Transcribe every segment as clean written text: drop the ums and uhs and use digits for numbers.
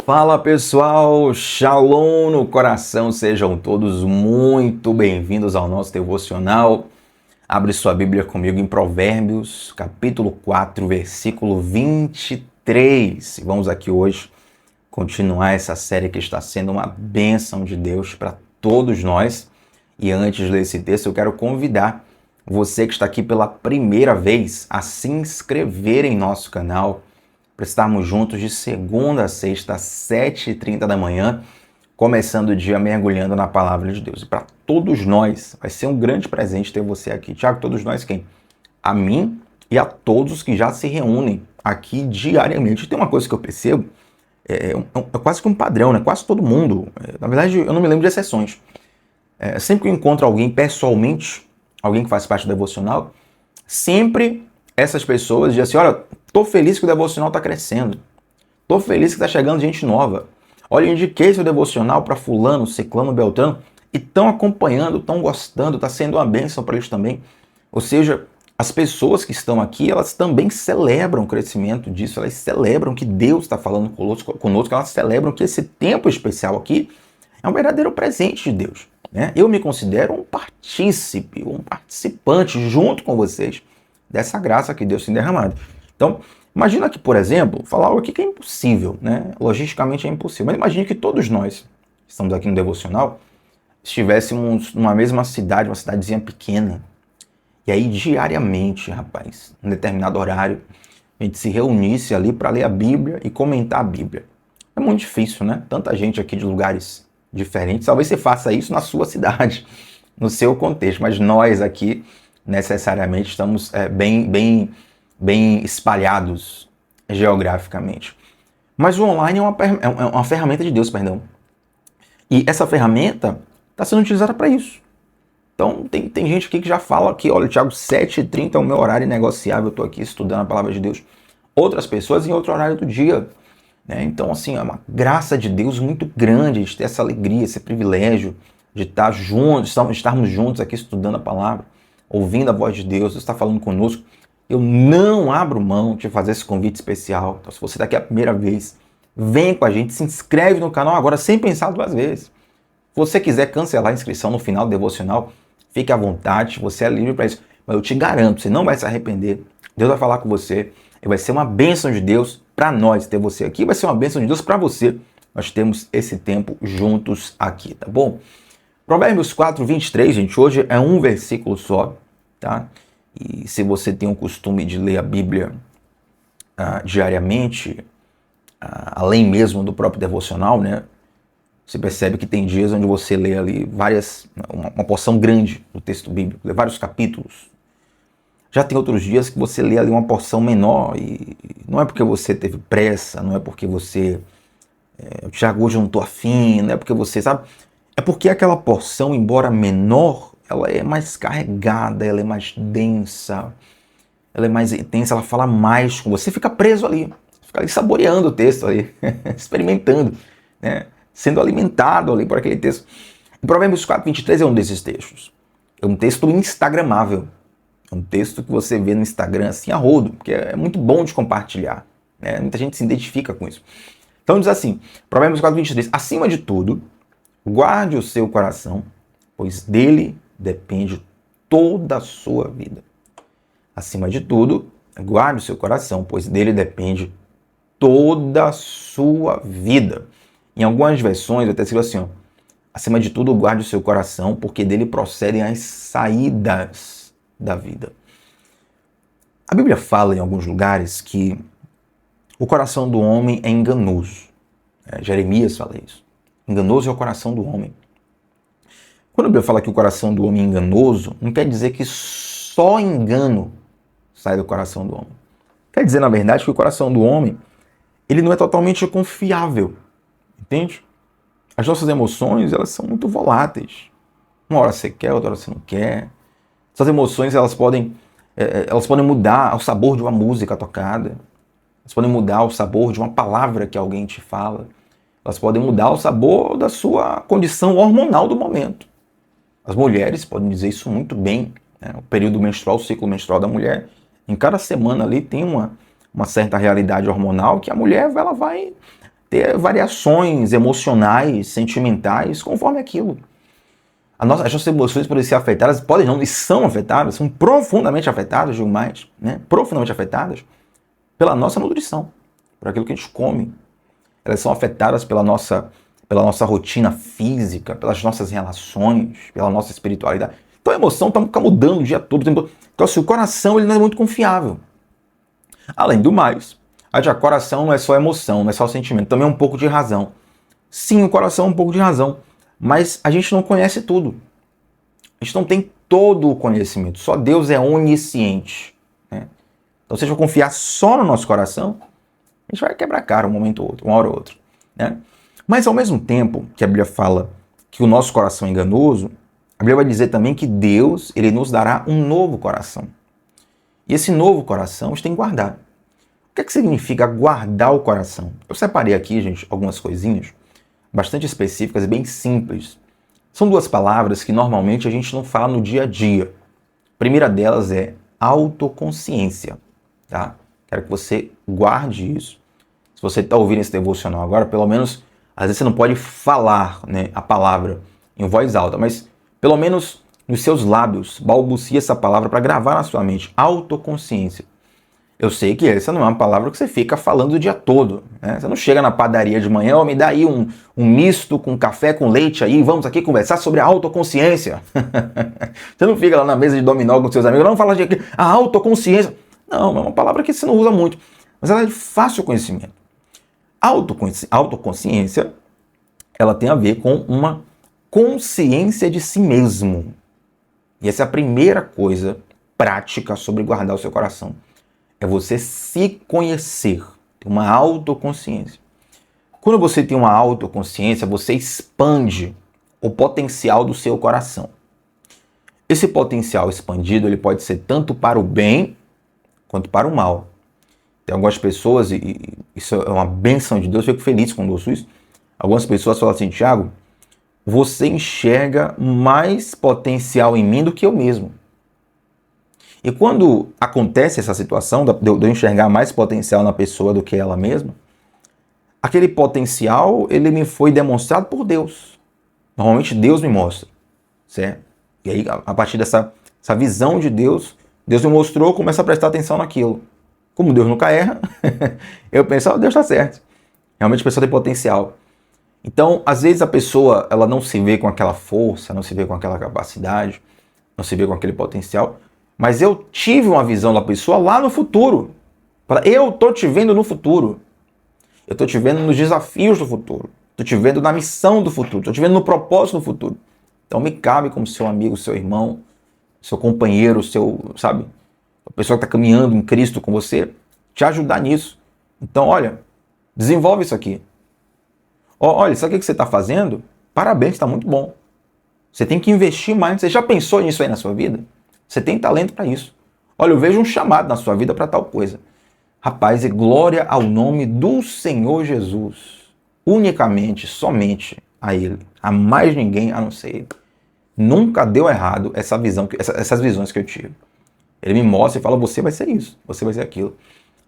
Fala pessoal, Shalom no coração, sejam todos muito bem-vindos ao nosso devocional. Abre sua Bíblia comigo em Provérbios, capítulo 4, versículo 23. Vamos aqui hoje continuar essa série que está sendo uma bênção de Deus para todos nós. E antes de ler esse texto, eu quero convidar você que está aqui pela primeira vez a se inscrever em nosso canal, para estarmos juntos de segunda a sexta, às 7h30 da manhã, começando o dia mergulhando na palavra de Deus. E para todos nós, vai ser um grande presente ter você aqui. Tiago, todos nós quem? A mim e a todos que já se reúnem aqui diariamente. Tem uma coisa que eu percebo, é quase que um padrão, né? Quase todo mundo. Na verdade, eu não me lembro de exceções. Sempre que eu encontro alguém pessoalmente, alguém que faz parte do devocional, sempre essas pessoas dizem assim, olha, tô feliz que o devocional está crescendo. Tô feliz que está chegando gente nova. Olha, eu indiquei seu devocional para fulano, ciclano, beltrano, e estão acompanhando, estão gostando, está sendo uma bênção para eles também. Ou seja, as pessoas que estão aqui, elas também celebram o crescimento disso, elas celebram que Deus está falando conosco, elas celebram que esse tempo especial aqui é um verdadeiro presente de Deus, né? Eu me considero um partícipe, um participante junto com vocês dessa graça que Deus tem derramado. Então, imagina que, por exemplo, falar algo aqui que é impossível, né? Logisticamente é impossível, mas imagine que todos nós, que estamos aqui no devocional, estivéssemos numa mesma cidade, uma cidadezinha pequena, e aí diariamente, rapaz, em determinado horário, a gente se reunisse ali para ler a Bíblia e comentar a Bíblia. É muito difícil, né? Tanta gente aqui de lugares diferentes, talvez você faça isso na sua cidade, no seu contexto, mas nós aqui necessariamente estamos bem espalhados geograficamente. Mas o online é uma ferramenta de Deus, perdão. E essa ferramenta está sendo utilizada para isso. Então, tem gente aqui que já fala que, olha, Thiago, 7h30 é o meu horário negociável, eu estou aqui estudando a palavra de Deus. Outras pessoas em outro horário do dia, né? Então, assim, é uma graça de Deus muito grande de ter essa alegria, esse privilégio de estar juntos, estarmos juntos aqui estudando a palavra, ouvindo a voz de Deus, Deus está falando conosco. Eu não abro mão de fazer esse convite especial. Então, se você está aqui a primeira vez, vem com a gente, se inscreve no canal agora sem pensar duas vezes. Se você quiser cancelar a inscrição no final do devocional, fique à vontade, você é livre para isso. Mas eu te garanto, você não vai se arrepender. Deus vai falar com você e vai ser uma bênção de Deus para nós ter você aqui. Vai ser uma bênção de Deus para você. Nós temos esse tempo juntos aqui, tá bom? Provérbios 4, 23, gente, hoje é um versículo só, tá? E se você tem o costume de ler a Bíblia diariamente, além mesmo do próprio devocional, né? Você percebe que tem dias onde você lê ali uma porção grande do texto bíblico, lê vários capítulos. Já tem outros dias que você lê ali uma porção menor e não é porque você teve pressa, não é porque você... Tiago, hoje eu não estou afim, não é porque você, sabe? É porque aquela porção, embora menor, ela é mais carregada, ela é mais densa, ela é mais intensa, ela fala mais com você, fica preso ali, fica ali saboreando o texto ali, experimentando, né? Sendo alimentado ali por aquele texto. O Provérbios 4, 23 é um desses textos. É um texto instagramável. É um texto que você vê no Instagram assim a rodo, porque é muito bom de compartilhar, né? Muita gente se identifica com isso. Então diz assim, Provérbios 4, 23, acima de tudo, guarde o seu coração, pois dele depende toda a sua vida. Acima de tudo, guarde o seu coração, pois dele depende toda a sua vida. Em algumas versões, até escreve assim, ó, acima de tudo, guarde o seu coração, porque dele procedem as saídas da vida. A Bíblia fala em alguns lugares que o coração do homem é enganoso. Jeremias fala isso. Enganoso é o coração do homem. Quando a Bíblia fala que o coração do homem é enganoso, não quer dizer que só engano sai do coração do homem. Quer dizer, na verdade, que o coração do homem ele não é totalmente confiável. Entende? As nossas emoções, elas são muito voláteis. Uma hora você quer, outra hora você não quer. Essas emoções, elas podem mudar o sabor de uma música tocada. Elas podem mudar o sabor de uma palavra que alguém te fala. Elas podem mudar o sabor da sua condição hormonal do momento. As mulheres podem dizer isso muito bem, né? O período menstrual, o ciclo menstrual da mulher, em cada semana ali tem uma certa realidade hormonal que a mulher ela vai ter variações emocionais, sentimentais, conforme aquilo. As nossas emoções podem ser afetadas, podem não, e são afetadas, são profundamente afetadas, digo mais, né? Profundamente afetadas pela nossa nutrição, por aquilo que a gente come. Elas são afetadas pela nossa rotina física, pelas nossas relações, pela nossa espiritualidade. Então a emoção está mudando o dia todo. Então assim, o coração ele não é muito confiável. Além do mais, o coração não é só emoção, não é só sentimento, também é um pouco de razão. Sim, o coração é um pouco de razão, mas a gente não conhece tudo. A gente não tem todo o conhecimento, só Deus é onisciente, né? Então se a gente confiar só no nosso coração, a gente vai quebrar a cara um momento ou outro, uma hora ou outra, né? Mas ao mesmo tempo que a Bíblia fala que o nosso coração é enganoso, a Bíblia vai dizer também que Deus ele nos dará um novo coração. E esse novo coração a gente tem que guardar. O que é que significa guardar o coração? Eu separei aqui, gente, algumas coisinhas bastante específicas e bem simples. São duas palavras que normalmente a gente não fala no dia a dia. A primeira delas é autoconsciência, tá? Quero que você guarde isso. Se você está ouvindo esse devocional agora, pelo menos, às vezes você não pode falar, né, a palavra em voz alta, mas pelo menos nos seus lábios, balbucie essa palavra para gravar na sua mente. Autoconsciência. Eu sei que essa não é uma palavra que você fica falando o dia todo, né? Você não chega na padaria de manhã, me dá aí um misto com café com leite aí, vamos aqui conversar sobre a autoconsciência. Você não fica lá na mesa de dominó com seus amigos, não fala de a autoconsciência. Não, é uma palavra que você não usa muito, mas ela é de fácil conhecimento. Autoconsciência, ela tem a ver com uma consciência de si mesmo. E essa é a primeira coisa prática sobre guardar o seu coração. É você se conhecer, ter uma autoconsciência. Quando você tem uma autoconsciência, você expande o potencial do seu coração. Esse potencial expandido ele pode ser tanto para o bem quanto para o mal. Tem algumas pessoas, e isso é uma bênção de Deus, eu fico feliz quando ouço isso. Algumas pessoas falam assim, Tiago, você enxerga mais potencial em mim do que eu mesmo. E quando acontece essa situação de eu enxergar mais potencial na pessoa do que ela mesma, aquele potencial ele me foi demonstrado por Deus. Normalmente Deus me mostra, certo? E aí, a partir dessa visão de Deus, Deus me mostrou, eu começo a prestar atenção naquilo. Como Deus nunca erra, eu penso, Deus está certo. Realmente a pessoa tem potencial. Então, às vezes a pessoa ela não se vê com aquela força, não se vê com aquela capacidade, não se vê com aquele potencial, mas eu tive uma visão da pessoa lá no futuro. Eu estou te vendo no futuro. Eu estou te vendo nos desafios do futuro. Estou te vendo na missão do futuro. Estou te vendo no propósito do futuro. Então me cabe como seu amigo, seu irmão, seu companheiro, sabe? A pessoa que está caminhando em Cristo com você, te ajudar nisso. Então, olha, desenvolve isso aqui. Olha, sabe o que você está fazendo? Parabéns, está muito bom. Você tem que investir mais. Você já pensou nisso aí na sua vida? Você tem talento para isso. Olha, eu vejo um chamado na sua vida para tal coisa. Rapaz, e glória ao nome do Senhor Jesus. Unicamente, somente a Ele. A mais ninguém a não ser Ele. Nunca deu errado essas visões que eu tive. Ele me mostra e fala, você vai ser isso, você vai ser aquilo.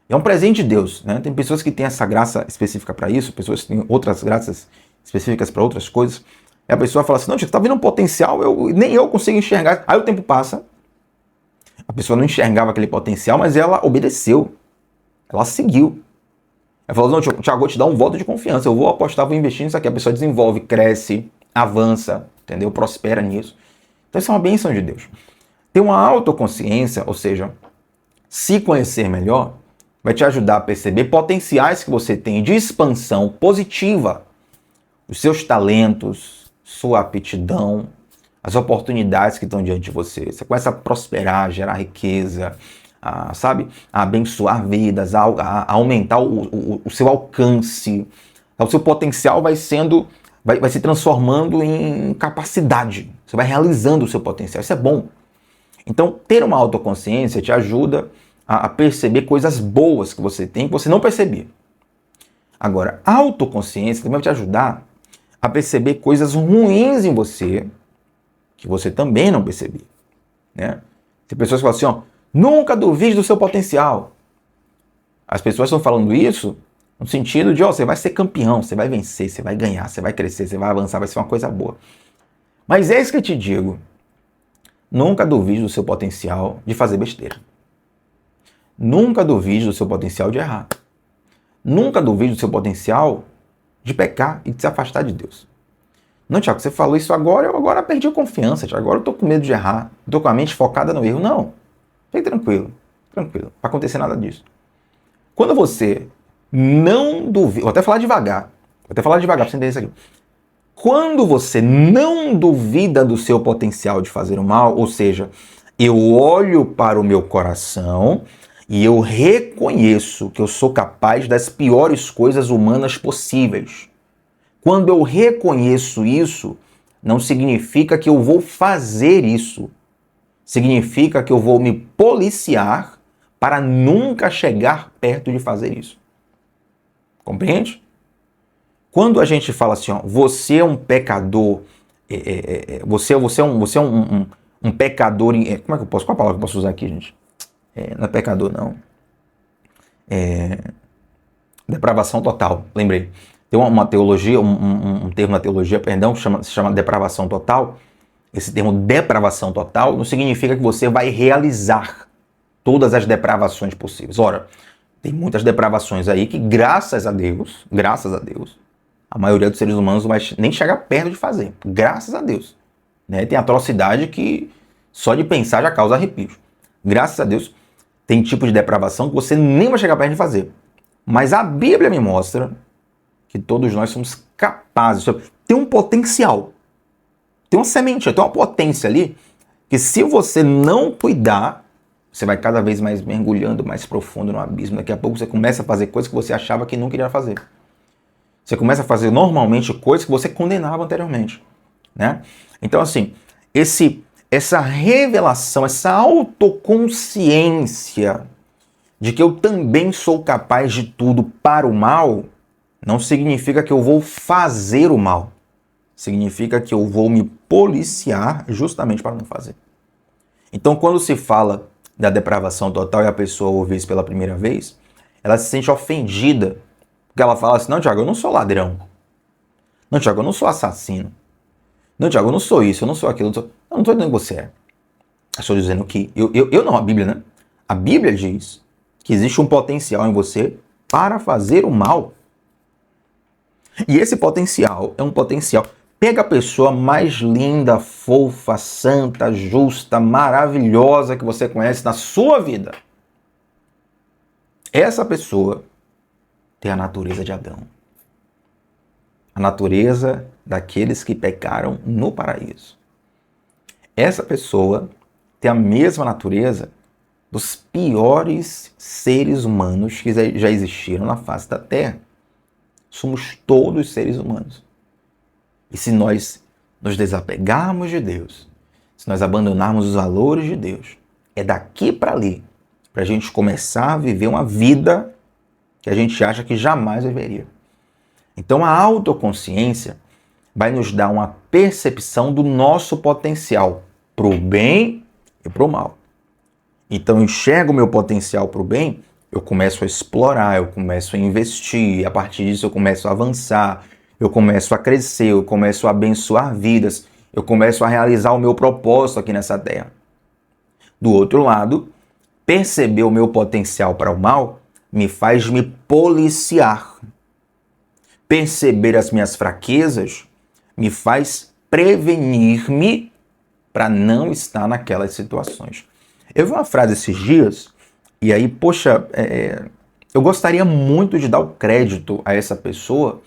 É um presente de Deus, né? Tem pessoas que têm essa graça específica para isso, pessoas que têm outras graças específicas para outras coisas. E a pessoa fala assim, não, você está vendo um potencial, nem eu consigo enxergar. Aí o tempo passa, a pessoa não enxergava aquele potencial, mas ela obedeceu, ela seguiu. Ela falou, não, Tiago, vou te dar um voto de confiança, eu vou apostar, vou investir nisso aqui. A pessoa desenvolve, cresce, avança, entendeu? Prospera nisso. Então isso é uma bênção de Deus. Ter uma autoconsciência, ou seja, se conhecer melhor, vai te ajudar a perceber potenciais que você tem de expansão positiva. Os seus talentos, sua aptidão, as oportunidades que estão diante de você. Você começa a prosperar, gerar riqueza, a abençoar vidas, a aumentar o seu alcance. O seu potencial vai se transformando em capacidade. Você vai realizando o seu potencial. Isso é bom. Então, ter uma autoconsciência te ajuda a perceber coisas boas que você tem que você não percebia. Agora, a autoconsciência também vai te ajudar a perceber coisas ruins em você que você também não percebia, né? Tem pessoas que falam assim, nunca duvide do seu potencial. As pessoas estão falando isso No sentido de, ó, você vai ser campeão, você vai vencer, você vai ganhar, você vai crescer, você vai avançar, vai ser uma coisa boa. Mas é isso que eu te digo. Nunca duvide do seu potencial de fazer besteira. Nunca duvide do seu potencial de errar. Nunca duvide do seu potencial de pecar e de se afastar de Deus. Não, Tiago, você falou isso agora, eu agora perdi a confiança, Tiago, agora eu tô com medo de errar, tô com a mente focada no erro. Não, fique tranquilo, tranquilo, não vai acontecer nada disso. Quando você não duvida, vou até falar devagar pra você entender isso aqui. Quando você não duvida do seu potencial de fazer o mal, ou seja, eu olho para o meu coração e eu reconheço que eu sou capaz das piores coisas humanas possíveis. Quando eu reconheço isso, não significa que eu vou fazer isso. Significa que eu vou me policiar para nunca chegar perto de fazer isso. Compreende? Quando a gente fala assim, ó, você é um pecador, você é um pecador, como é que eu posso, qual a palavra que eu posso usar aqui, gente? Não é pecador, não. Depravação total, lembrei. Tem uma teologia, um termo na teologia, perdão, que se chama depravação total. Esse termo depravação total não significa que você vai realizar todas as depravações possíveis. Ora, tem muitas depravações aí que, graças a Deus, a maioria dos seres humanos não vai nem chegar perto de fazer. Graças a Deus. Né? Tem atrocidade que só de pensar já causa arrepios. Graças a Deus, tem tipo de depravação que você nem vai chegar perto de fazer. Mas a Bíblia me mostra que todos nós somos capazes. Tem um potencial. Tem uma semente, tem uma potência ali, que se você não cuidar, você vai cada vez mais mergulhando mais profundo no abismo. Daqui a pouco você começa a fazer coisas que você achava que não queria fazer. Você começa a fazer normalmente coisas que você condenava anteriormente. Né? Então, assim, essa revelação, essa autoconsciência de que eu também sou capaz de tudo para o mal, não significa que eu vou fazer o mal. Significa que eu vou me policiar justamente para não fazer. Então, quando se fala da depravação total e a pessoa ouve isso pela primeira vez, ela se sente ofendida. Porque ela fala assim, não, Tiago, eu não sou ladrão. Não, Tiago, eu não sou assassino. Não, Tiago, eu não sou isso, eu não sou aquilo. Eu não estou dizendo que você é. Eu estou dizendo que... Eu não, a Bíblia, né? A Bíblia diz que existe um potencial em você para fazer o mal. E esse potencial é um potencial... Pega a pessoa mais linda, fofa, santa, justa, maravilhosa que você conhece na sua vida. Essa pessoa tem a natureza de Adão. A natureza daqueles que pecaram no paraíso. Essa pessoa tem a mesma natureza dos piores seres humanos que já existiram na face da Terra. Somos todos seres humanos. E se nós nos desapegarmos de Deus, se nós abandonarmos os valores de Deus, é daqui para ali, para a gente começar a viver uma vida que a gente acha que jamais viveria. Então a autoconsciência vai nos dar uma percepção do nosso potencial para o bem e para o mal. Então eu enxergo o meu potencial para o bem, eu começo a explorar, eu começo a investir, e a partir disso eu começo a avançar, eu começo a crescer, eu começo a abençoar vidas, eu começo a realizar o meu propósito aqui nessa terra. Do outro lado, perceber o meu potencial para o mal me faz me policiar. Perceber as minhas fraquezas me faz prevenir-me para não estar naquelas situações. Eu vi uma frase esses dias, e aí, poxa, eu gostaria muito de dar o crédito a essa pessoa,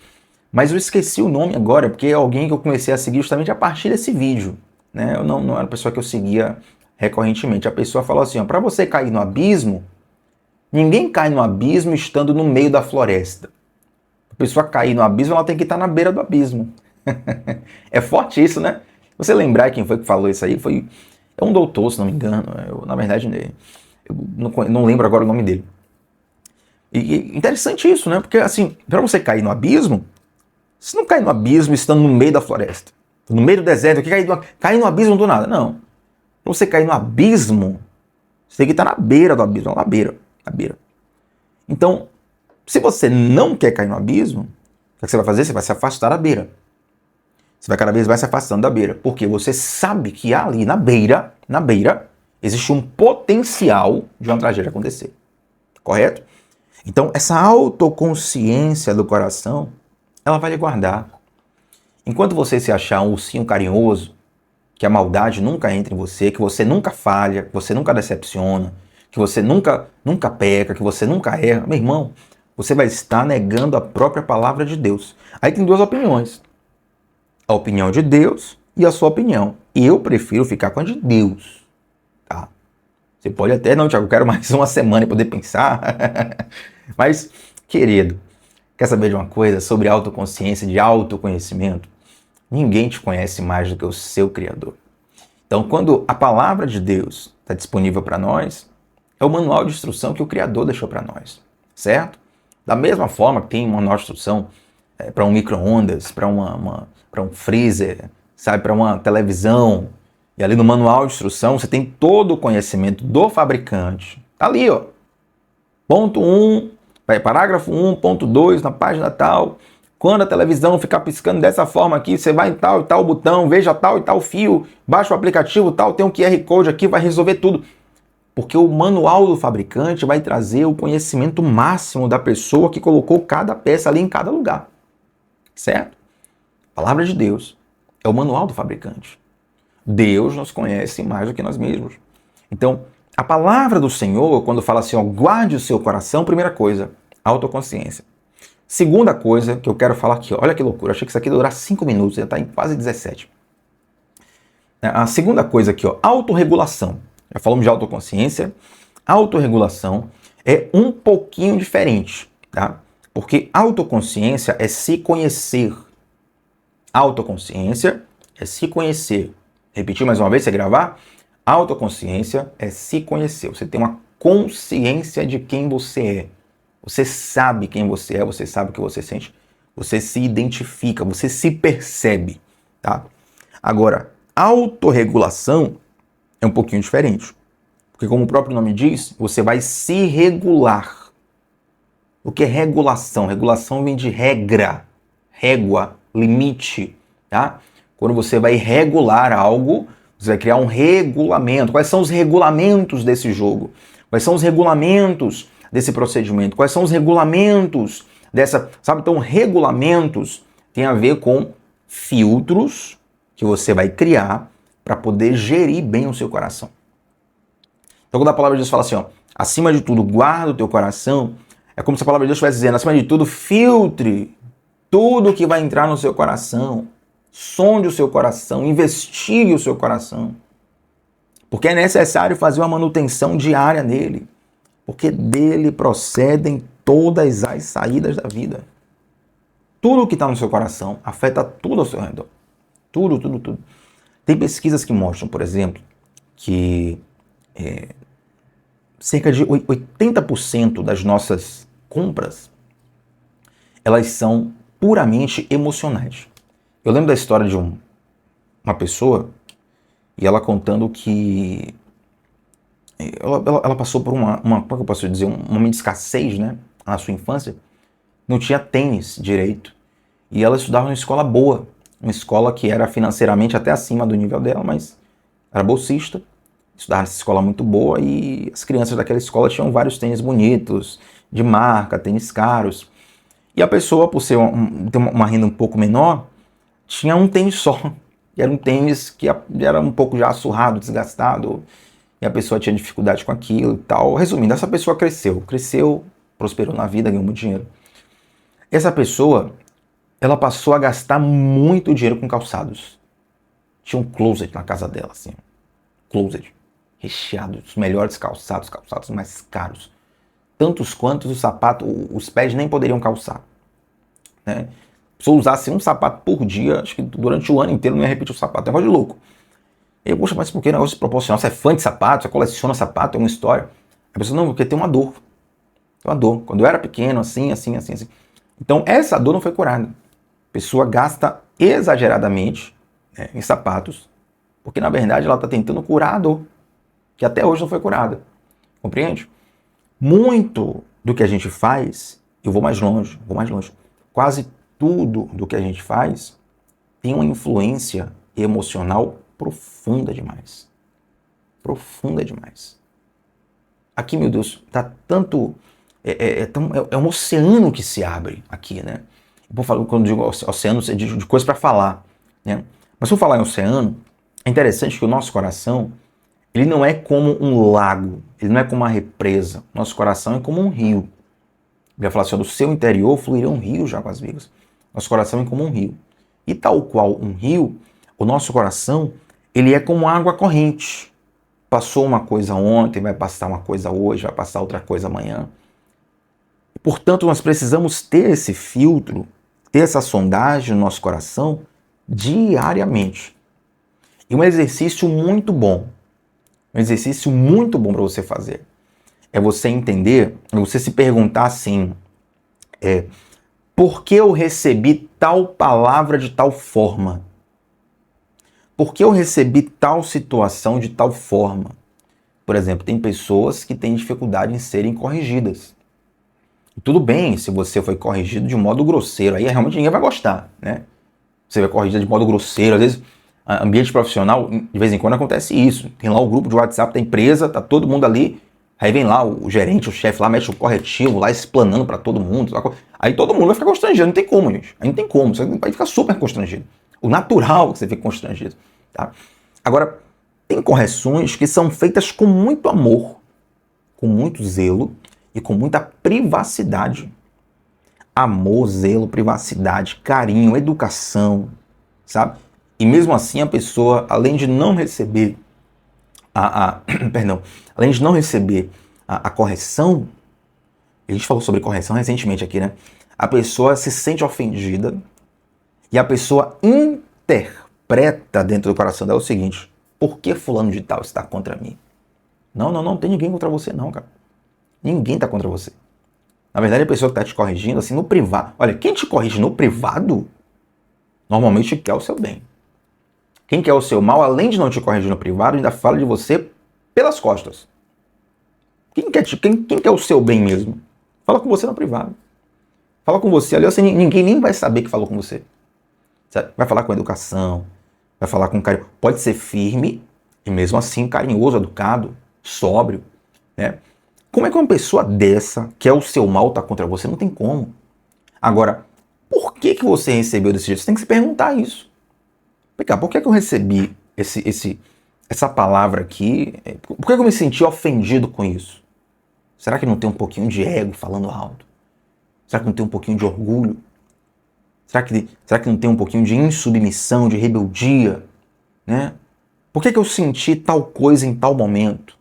mas eu esqueci o nome agora, porque é alguém que eu comecei a seguir justamente a partir desse vídeo. Né? Eu não era uma pessoa que eu seguia recorrentemente. A pessoa falou assim, para você cair no abismo, ninguém cai no abismo estando no meio da floresta. A pessoa cair no abismo, ela tem que estar na beira do abismo. É forte isso, né? Você lembrar quem foi que falou isso aí, é um doutor, se não me engano. Na verdade, eu não lembro agora o nome dele. E interessante isso, né? Porque assim, para você cair no abismo, você não cai no abismo estando no meio da floresta, no meio do deserto, que cair no abismo do nada. Não. Para você cair no abismo, você tem que estar na beira do abismo, na beira. Então, Se você não quer cair no abismo, o que você vai fazer? Você vai se afastar da beira. Você vai cada vez mais se afastando da beira. Porque você sabe que ali na beira, existe um potencial de uma tragédia acontecer. Correto? Então, essa autoconsciência do coração, ela vai lhe guardar. Enquanto você se achar um ursinho carinhoso, que a maldade nunca entra em você, que você nunca falha, que você nunca decepciona, que você nunca peca, que você nunca erra, meu irmão, você vai estar negando a própria palavra de Deus. Aí tem duas opiniões. A opinião de Deus e a sua opinião. E eu prefiro ficar com a de Deus. Tá? Você pode até, não, Tiago, eu quero mais uma semana para poder pensar. Mas, querido, quer saber de uma coisa sobre autoconsciência, de autoconhecimento? Ninguém te conhece mais do que o seu Criador. Então, quando a palavra de Deus está disponível para nós, é o manual de instrução que o Criador deixou para nós, certo? Da mesma forma que tem um manual de instrução para um micro-ondas, para um freezer, sabe, para uma televisão, e ali no manual de instrução você tem todo o conhecimento do fabricante. Tá ali, ó. Ponto 1, parágrafo 1, ponto 2, na página tal. Quando a televisão ficar piscando dessa forma aqui, você vai em tal e tal botão, veja tal e tal fio, baixa o aplicativo tal, tem um QR Code aqui, vai resolver tudo. Porque o manual do fabricante vai trazer o conhecimento máximo da pessoa que colocou cada peça ali em cada lugar. Certo? A palavra de Deus é o manual do fabricante. Deus nos conhece mais do que nós mesmos. Então, a palavra do Senhor, quando fala assim, ó, guarde o seu coração, primeira coisa, autoconsciência. Segunda coisa que eu quero falar aqui, ó, olha que loucura, achei que isso aqui ia durar 5 minutos, já está em quase 17. A segunda coisa aqui, ó, autorregulação. Já falamos de autoconsciência. Autorregulação é um pouquinho diferente, tá? Porque autoconsciência é se conhecer. Autoconsciência é se conhecer. Repetir mais uma vez, você gravar? Autoconsciência é se conhecer. Você tem uma consciência de quem você é. Você sabe quem você é, você sabe o que você sente. Você se identifica, você se percebe, tá? Agora, autorregulação é um pouquinho diferente. Porque como o próprio nome diz, você vai se regular. O que é regulação? Regulação vem de regra, régua, limite, tá? Quando você vai regular algo, você vai criar um regulamento. Quais são os regulamentos desse jogo? Quais são os regulamentos desse procedimento? Quais são os regulamentos dessa... Sabe, então regulamentos tem a ver com filtros que você vai criar para poder gerir bem o seu coração. Então quando a palavra de Deus fala assim, ó, acima de tudo, guarda o teu coração, é como se a palavra de Deus estivesse dizendo, acima de tudo, filtre tudo que vai entrar no seu coração, sonde o seu coração, investigue o seu coração, porque é necessário fazer uma manutenção diária nele, porque dele procedem todas as saídas da vida. Tudo que está no seu coração afeta tudo ao seu redor. Tudo, tudo, tudo. Tem pesquisas que mostram, por exemplo, que cerca de 80% das nossas compras, elas são puramente emocionais. Eu lembro da história de uma pessoa, e ela contando que ela passou por como é que eu posso dizer, um momento de escassez, né, na sua infância, não tinha tênis direito, e ela estudava numa escola boa, uma escola que era financeiramente até acima do nível dela, mas era bolsista, estudava nessa escola muito boa, e as crianças daquela escola tinham vários tênis bonitos, de marca, tênis caros, e a pessoa, por ter uma renda um pouco menor, tinha um tênis só, e era um tênis que era um pouco já surrado, desgastado, e a pessoa tinha dificuldade com aquilo e tal. Resumindo, essa pessoa cresceu, prosperou na vida, ganhou muito dinheiro. Essa pessoa, ela passou a gastar muito dinheiro com calçados. Tinha um closet na casa dela, assim, closet, recheado dos melhores calçados mais caros. Tantos quantos os pés nem poderiam calçar, né? Se eu usasse um sapato por dia, acho que durante o ano inteiro não ia repetir o sapato. É um negócio de louco. Eu, poxa, mas por que negócio proporcional? Você é fã de sapato, você coleciona sapato, é uma história. A pessoa, não, porque tem uma dor. Tem uma dor. Quando eu era pequeno, assim. Então, essa dor não foi curada. A pessoa gasta exageradamente, né, em sapatos, porque, na verdade, ela está tentando curar a dor, que até hoje não foi curada. Compreende? Muito do que a gente faz Eu vou mais longe, vou mais longe. Quase tudo do que a gente faz tem uma influência emocional profunda demais. Profunda demais. Aqui, meu Deus, tá tanto... É um oceano que se abre aqui, né? Quando eu digo oceano, é de coisa para falar, né? Mas se eu falar em oceano, é interessante que o nosso coração, ele não é como um lago, ele não é como uma represa. Nosso coração é como um rio. Ele vai falar assim, do seu interior fluirão rios de águas vivas. Nosso coração é como um rio. E tal qual um rio, o nosso coração, ele é como água corrente. Passou uma coisa ontem, vai passar uma coisa hoje, vai passar outra coisa amanhã. Portanto, nós precisamos ter esse filtro, ter essa sondagem no nosso coração diariamente. E um exercício muito bom para você fazer, é você entender, é você se perguntar assim, por que eu recebi tal palavra de tal forma? Por que eu recebi tal situação de tal forma? Por exemplo, tem pessoas que têm dificuldade em serem corrigidas. Tudo bem se você foi corrigido de modo grosseiro, aí realmente ninguém vai gostar, né? Você vai corrigido de modo grosseiro, às vezes, ambiente profissional, de vez em quando acontece isso. Tem lá o grupo de WhatsApp da empresa, tá todo mundo ali, aí vem lá o gerente, o chefe lá, mete o corretivo lá, explanando para todo mundo. Aí todo mundo vai ficar constrangido, não tem como, gente. Aí não tem como, você vai ficar super constrangido. O natural é que você fique constrangido, tá? Agora, tem correções que são feitas com muito amor, com muito zelo, e com muita privacidade. Amor, zelo, privacidade, carinho, educação, sabe? E mesmo assim a pessoa, além de não receber além de não receber a correção, a gente falou sobre correção recentemente aqui, né? A pessoa se sente ofendida e a pessoa interpreta dentro do coração dela o seguinte: por que fulano de tal está contra mim? Não tem ninguém contra você não, cara. Ninguém está contra você. Na verdade, a pessoa que está te corrigindo, assim, no privado. Olha, quem te corrige no privado, normalmente quer o seu bem. Quem quer o seu mal, além de não te corrigir no privado, ainda fala de você pelas costas. Quem quer o seu bem mesmo? Fala com você no privado. Fala com você ali, assim, ninguém nem vai saber que falou com você. Vai falar com educação, vai falar com carinho. Pode ser firme e mesmo assim carinhoso, educado, sóbrio, né? Como é que uma pessoa dessa, que é o seu mal, está contra você? Não tem como. Agora, por que você recebeu desse jeito? Você tem que se perguntar isso. Por que eu recebi essa palavra aqui? Por que eu me senti ofendido com isso? Será que não tem um pouquinho de ego falando alto? Será que não tem um pouquinho de orgulho? Será que não tem um pouquinho de insubmissão, de rebeldia? Né? Por que eu senti tal coisa em tal momento?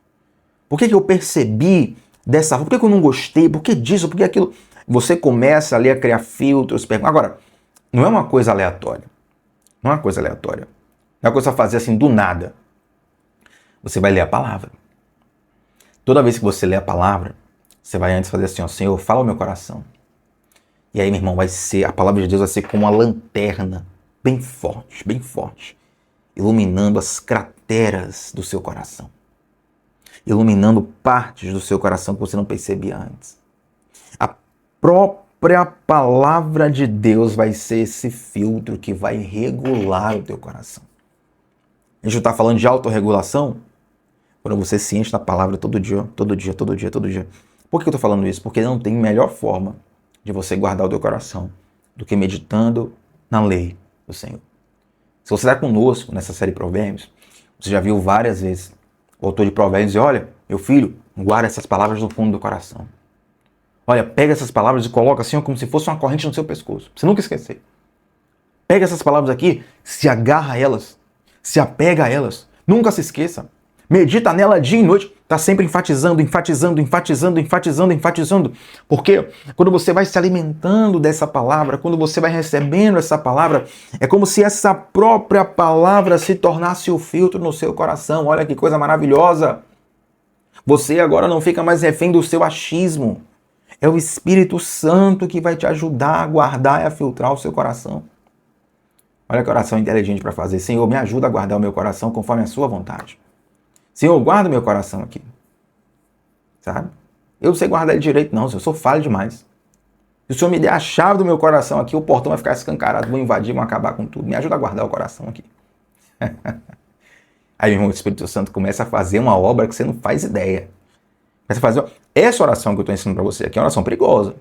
Por que eu percebi dessa forma? Por que eu não gostei? Por que disso? Por que aquilo? Você começa ali a criar filtros. Agora, não é uma coisa aleatória. Não é uma coisa aleatória. Não é uma coisa a fazer assim do nada. Você vai ler a palavra. Toda vez que você lê a palavra, você vai antes fazer assim, ó, Senhor, fala ao meu coração. E aí, meu irmão, a palavra de Deus vai ser como uma lanterna, bem forte, iluminando as crateras do seu coração. Iluminando partes do seu coração que você não percebia antes. A própria palavra de Deus vai ser esse filtro que vai regular o teu coração. A gente não está falando de autorregulação? Quando você se enche da palavra todo dia. Por que eu estou falando isso? Porque não tem melhor forma de você guardar o teu coração do que meditando na lei do Senhor. Se você está conosco nessa série Provérbios, você já viu várias vezes o autor de Provérbios diz, olha, meu filho, guarda essas palavras no fundo do coração. Olha, pega essas palavras e coloca assim como se fosse uma corrente no seu pescoço. Pra você nunca esquecer. Pega essas palavras aqui, se agarra a elas, se apega a elas. Nunca se esqueça. Medita nela dia e noite. Tá sempre enfatizando. Porque quando você vai se alimentando dessa palavra, quando você vai recebendo essa palavra, é como se essa própria palavra se tornasse o filtro no seu coração. Olha que coisa maravilhosa. Você agora não fica mais refém do seu achismo. É o Espírito Santo que vai te ajudar a guardar e a filtrar o seu coração. Olha que oração inteligente para fazer. Senhor, me ajuda a guardar o meu coração conforme a sua vontade. Senhor, guarda o meu coração aqui. Sabe? Eu não sei guardar ele direito não, eu sou falho demais. Se o Senhor me der a chave do meu coração aqui, o portão vai ficar escancarado, vou invadir, vou acabar com tudo. Me ajuda a guardar o coração aqui. Aí, meu irmão, o Espírito Santo começa a fazer uma obra que você não faz ideia. Começa a fazer... Essa oração que eu estou ensinando para você aqui é uma oração perigosa.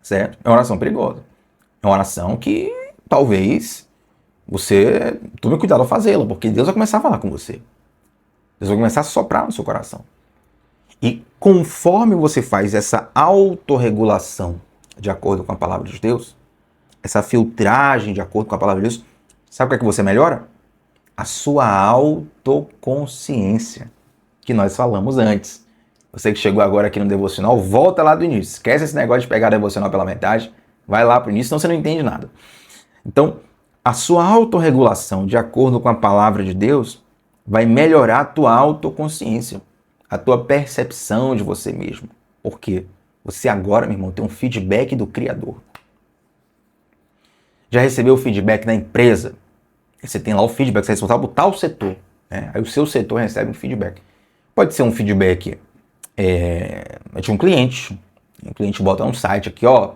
Certo? É uma oração perigosa. É uma oração que talvez você tome cuidado ao fazê-la, porque Deus vai começar a falar com você. Deus vai começar a soprar no seu coração. E conforme você faz essa autorregulação de acordo com a palavra de Deus, essa filtragem de acordo com a palavra de Deus, sabe o que é que você melhora? A sua autoconsciência, que nós falamos antes. Você que chegou agora aqui no devocional, volta lá do início. Esquece esse negócio de pegar a devocional pela metade, vai lá pro início, senão você não entende nada. Então, a sua autorregulação de acordo com a palavra de Deus vai melhorar a tua autoconsciência, a tua percepção de você mesmo. Por quê? Você agora, meu irmão, tem um feedback do Criador. Já recebeu o feedback da empresa? Você tem lá o feedback, você é responsável por tal setor. Né? Aí o seu setor recebe um feedback. Pode ser um feedback de um cliente. O cliente bota no site aqui, ó,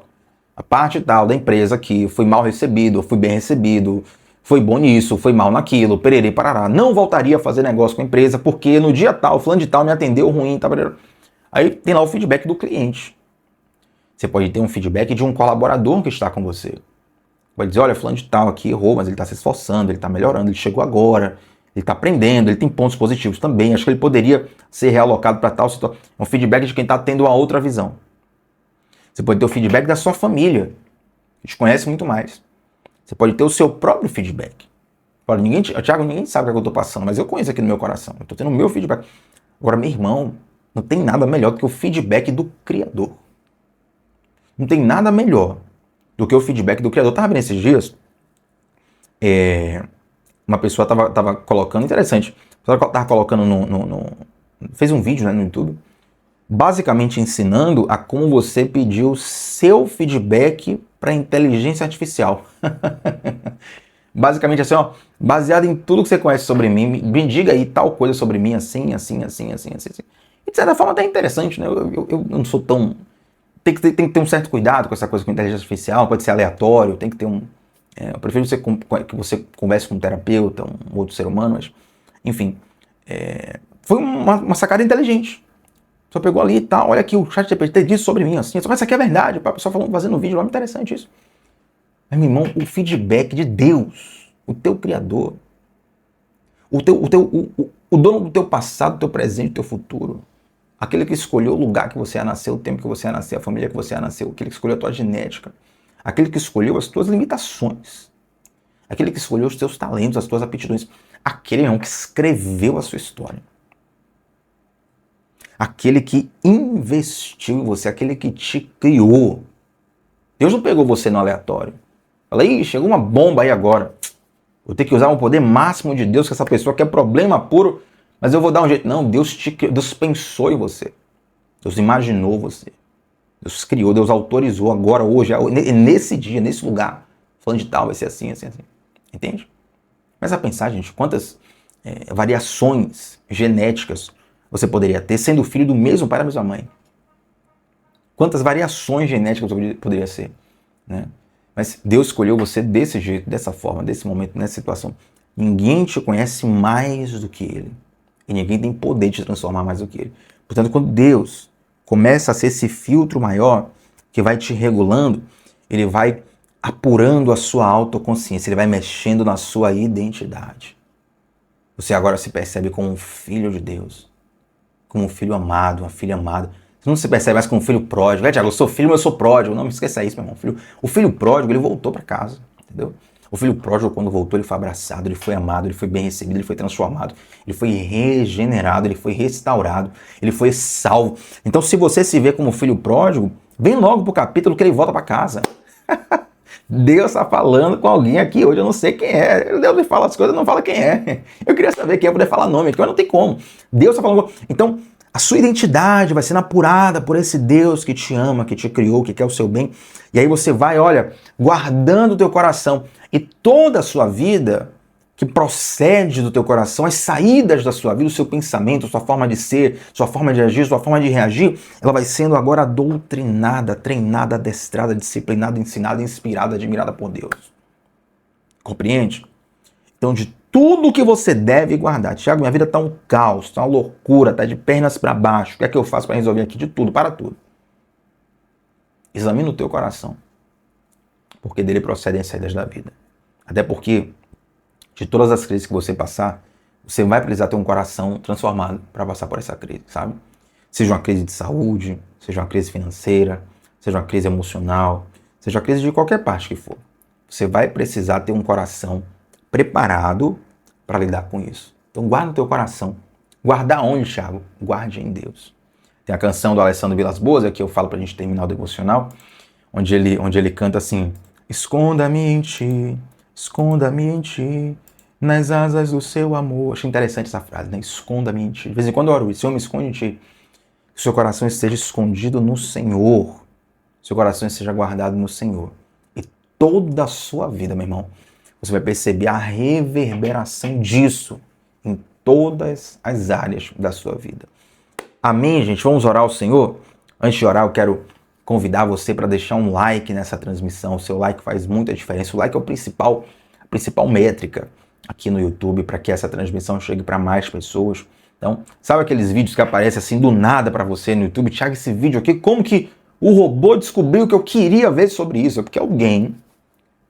a parte tal da empresa aqui foi mal recebido, foi bem recebido, foi bom nisso, foi mal naquilo, pererê, parará. Não voltaria a fazer negócio com a empresa porque no dia tal, fulano de tal me atendeu ruim, tá? Aí tem lá o feedback do cliente. Você pode ter um feedback de um colaborador que está com você. Pode dizer, olha, fulano de tal aqui errou, mas ele está se esforçando, ele está melhorando, ele chegou agora, ele está aprendendo, ele tem pontos positivos também, acho que ele poderia ser realocado para tal situação. É um feedback de quem está tendo uma outra visão. Você pode ter o feedback da sua família, que te conhece muito mais. Você pode ter o seu próprio feedback. Olha, Thiago, ninguém sabe o que eu estou passando, mas eu conheço aqui no meu coração. Eu estou tendo o meu feedback. Agora, meu irmão, não tem nada melhor do que o feedback do Criador. Não tem nada melhor do que o feedback do Criador. Eu estava vendo esses dias, uma pessoa estava colocando, interessante, estava colocando fez um vídeo, né, no YouTube, basicamente ensinando a como você pedir o seu feedback para a inteligência artificial. Basicamente assim, ó, baseado em tudo que você conhece sobre mim, me diga aí tal coisa sobre mim, assim. E de certa forma até interessante, né? Eu não sou tão... Tem que ter um certo cuidado com essa coisa com inteligência artificial, pode ser aleatório, tem que ter eu prefiro que você converse com um terapeuta, um outro ser humano, mas, enfim, foi uma sacada inteligente. Só pegou ali e tal, olha aqui, o ChatGPT disse sobre mim assim, isso aqui é verdade, a pessoa fazendo um vídeo lá, interessante isso. Mas, meu irmão, o feedback de Deus, o teu Criador, o dono do teu passado, do teu presente, do teu futuro, aquele que escolheu o lugar que você ia nascer, o tempo que você ia nascer, a família que você ia nascer, aquele que escolheu a tua genética, aquele que escolheu as tuas limitações, aquele que escolheu os teus talentos, as tuas aptidões, aquele, meu irmão, que escreveu a sua história. Aquele que investiu em você, aquele que te criou. Deus não pegou você no aleatório. Fala, ih, chegou uma bomba aí agora. Vou ter que usar o poder máximo de Deus, que essa pessoa quer problema puro, mas eu vou dar um jeito. Não, Deus pensou em você. Deus imaginou você. Deus criou, Deus autorizou agora, hoje, nesse dia, nesse lugar. Falando de tal, vai ser assim. Entende? Mas a pensar, gente, quantas variações genéticas você poderia ter sendo filho do mesmo pai e da mesma mãe. Quantas variações genéticas você poderia ser, né? Mas Deus escolheu você desse jeito, dessa forma, desse momento, nessa situação. Ninguém te conhece mais do que Ele. E ninguém tem poder de te transformar mais do que Ele. Portanto, quando Deus começa a ser esse filtro maior, que vai te regulando, Ele vai apurando a sua autoconsciência, Ele vai mexendo na sua identidade. Você agora se percebe como um filho de Deus. Como um filho amado, uma filha amada. Você não se percebe mais como um filho pródigo. Tiago, eu sou filho, mas eu sou pródigo. Não me esqueça isso, meu irmão. O filho pródigo, ele voltou para casa, entendeu? O filho pródigo, quando voltou, ele foi abraçado, ele foi amado, ele foi bem recebido, ele foi transformado, ele foi regenerado, ele foi restaurado, ele foi salvo. Então, se você se vê como filho pródigo, vem logo pro capítulo que ele volta para casa. Deus está falando com alguém aqui hoje, eu não sei quem é. Deus me fala as coisas, não fala quem é. Eu queria saber quem é, poder falar nome, mas não tem como. Deus está falando. Então, a sua identidade vai sendo apurada por esse Deus que te ama, que te criou, que quer o seu bem. E aí você vai, olha, guardando o teu coração. E toda a sua vida que procede do teu coração, as saídas da sua vida, o seu pensamento, a sua forma de ser, sua forma de agir, sua forma de reagir, ela vai sendo agora doutrinada, treinada, adestrada, disciplinada, ensinada, inspirada, admirada por Deus. Compreende? Então, de tudo que você deve guardar, Tiago, minha vida está um caos, está uma loucura, está de pernas para baixo, o que é que eu faço para resolver aqui? De tudo, para tudo. Examina o teu coração, porque dele procedem as saídas da vida. Até porque, de todas as crises que você passar, você vai precisar ter um coração transformado para passar por essa crise, sabe? Seja uma crise de saúde, seja uma crise financeira, seja uma crise emocional, seja uma crise de qualquer parte que for. Você vai precisar ter um coração preparado para lidar com isso. Então guarda o teu coração. Guardar onde, Thiago? Guarde em Deus. Tem a canção do Alessandro Vilas Boas, que eu falo para a gente terminar o devocional, onde ele canta assim: esconda-me em ti, nas asas do seu amor. Achei interessante essa frase, né? Esconda-me em ti. De vez em quando eu oro isso: Senhor, me esconde em ti. Que o seu coração esteja escondido no Senhor. Que o seu coração esteja guardado no Senhor. E toda a sua vida, meu irmão, você vai perceber a reverberação disso em todas as áreas da sua vida. Amém, gente? Vamos orar ao Senhor? Antes de orar, eu quero convidar você para deixar um like nessa transmissão. O seu like faz muita diferença. O like é a principal métrica aqui no YouTube para que essa transmissão chegue para mais pessoas. Então, sabe aqueles vídeos que aparecem assim do nada para você no YouTube? Thiago, esse vídeo aqui, como que o robô descobriu que eu queria ver sobre isso? É porque alguém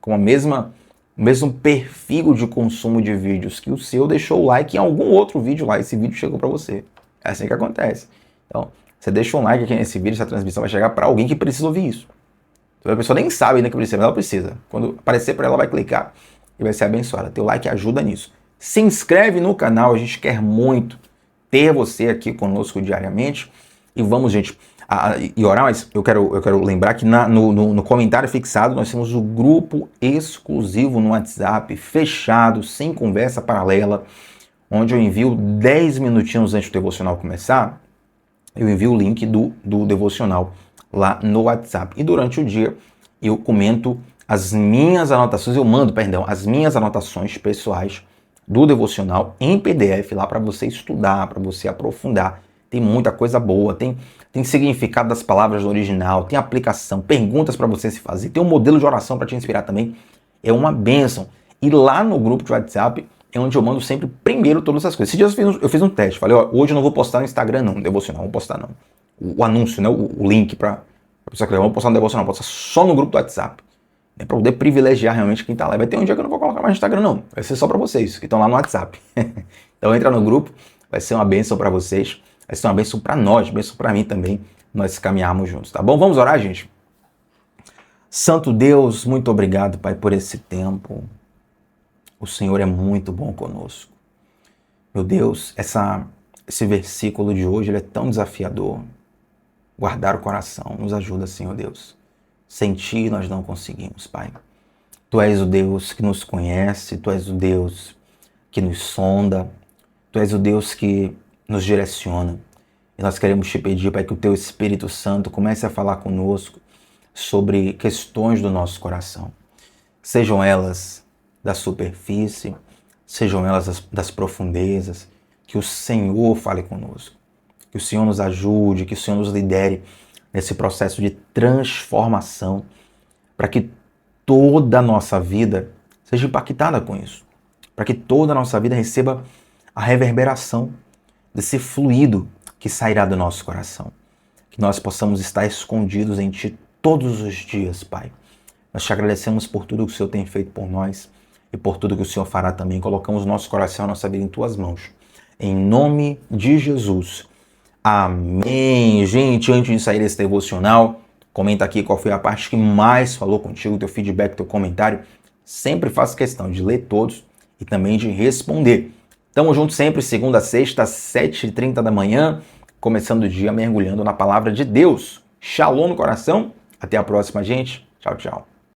com o mesmo perfil de consumo de vídeos que o seu deixou o like em algum outro vídeo lá. Esse vídeo chegou para você. É assim que acontece. Então, você deixa um like aqui nesse vídeo, essa transmissão vai chegar para alguém que precisa ouvir isso. Então, a pessoa nem sabe ainda que precisa, mas ela precisa. Quando aparecer para ela, vai clicar e vai ser abençoada. Teu like ajuda nisso. Se inscreve no canal, a gente quer muito ter você aqui conosco diariamente. E vamos, gente, e orar, mas eu quero lembrar que no comentário fixado nós temos o grupo exclusivo no WhatsApp, fechado, sem conversa paralela, onde eu envio 10 minutinhos antes do devocional começar, eu envio o link do devocional lá no WhatsApp. E durante o dia eu comento as minhas anotações, as minhas anotações pessoais do devocional em PDF lá para você estudar, para você aprofundar. Tem muita coisa boa, tem significado das palavras no original, tem aplicação, perguntas para você se fazer, tem um modelo de oração para te inspirar também. É uma bênção. E lá no grupo de WhatsApp é onde eu mando sempre primeiro todas as coisas. Esses dias eu fiz um teste, falei, ó, hoje eu não vou postar no Instagram não, no devocional, não vou postar não. O anúncio, né, o link para pessoa que eu vou postar no devocional, vou postar só no grupo do WhatsApp. É para poder privilegiar realmente quem tá lá. Vai ter um dia que eu não vou colocar mais no Instagram não, vai ser só para vocês que estão lá no WhatsApp. Então entra no grupo, vai ser uma bênção para vocês, vai ser uma bênção para nós, bênção para mim também, nós caminharmos juntos, tá bom? Vamos orar, gente? Santo Deus, muito obrigado, Pai, por esse tempo. O Senhor é muito bom conosco. Meu Deus, esse versículo de hoje ele é tão desafiador. Guardar o coração, nos ajuda, Senhor Deus. Sem Ti nós não conseguimos, Pai. Tu és o Deus que nos conhece, Tu és o Deus que nos sonda, Tu és o Deus que nos direciona. E nós queremos Te pedir, Pai, que o Teu Espírito Santo comece a falar conosco sobre questões do nosso coração. Sejam elas da superfície, sejam elas das profundezas, que o Senhor fale conosco, que o Senhor nos ajude, que o Senhor nos lidere nesse processo de transformação, para que toda a nossa vida seja impactada com isso, para que toda a nossa vida receba a reverberação desse fluido que sairá do nosso coração, que nós possamos estar escondidos em Ti todos os dias, Pai. Nós Te agradecemos por tudo que o Senhor tem feito por nós, e por tudo que o Senhor fará também. Colocamos nosso coração, nossa vida em Tuas mãos. Em nome de Jesus. Amém. Gente, antes de sair desse devocional, comenta aqui qual foi a parte que mais falou contigo, teu feedback, teu comentário. Sempre faço questão de ler todos e também de responder. Tamo junto sempre, segunda a sexta, às 7h30 da manhã, começando o dia mergulhando na palavra de Deus. Shalom no coração. Até a próxima, gente. Tchau, tchau.